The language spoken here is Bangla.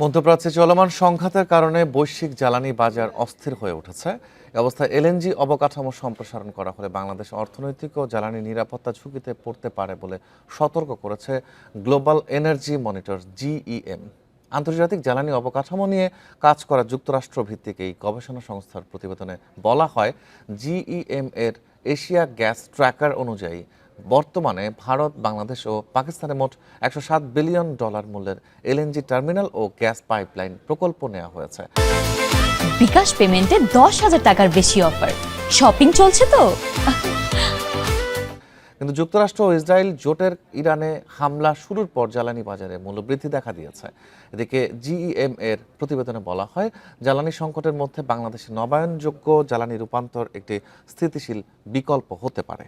মধ্যপ্রাচ্যে চলমান সংঘাতের কারণে বৈশ্বিক জ্বালানি বাজার অস্থির হয়ে উঠেছে। এ অবস্থায় এলএনজি অবকাঠামো সম্প্রসারণ করা হলে বাংলাদেশ অর্থনৈতিক ও জ্বালানি নিরাপত্তা ঝুঁকিতে পড়তে পারে বলে সতর্ক করেছে গ্লোবাল এনার্জি মনিটর জিইএম। আন্তর্জাতিক জ্বালানি অবকাঠামো নিয়ে কাজ করা যুক্তরাষ্ট্র ভিত্তিক এই গবেষণা সংস্থার প্রতিবেদনে বলা হয়, জিইএম এর এশিয়া গ্যাস ট্র্যাকার অনুযায়ী বর্তমানে ভারত, বাংলাদেশ ও পাকিস্তানে মোট $107 বিলিয়ন মূল্যের এলএনজি টার্মিনাল ও গ্যাস পাইপলাইন প্রকল্প নেওয়া হয়েছে। বিকাশ পেমেন্টে 10,000 টাকার বেশি অফার, শপিং চলছে তো। কিন্তু যুক্তরাষ্ট্র ও ইসরায়েল জোটের ইরানে হামলা শুরুর পর জ্বালানি বাজারে মূল্যবৃদ্ধি দেখা দিয়েছে। এদিকে জিইএম এর প্রতিবেদনে বলা হয়, জ্বালানি সংকটের মধ্যে বাংলাদেশে নবায়নযোগ্য জ্বালানি রূপান্তর একটি স্থিতিশীল বিকল্প হতে পারে।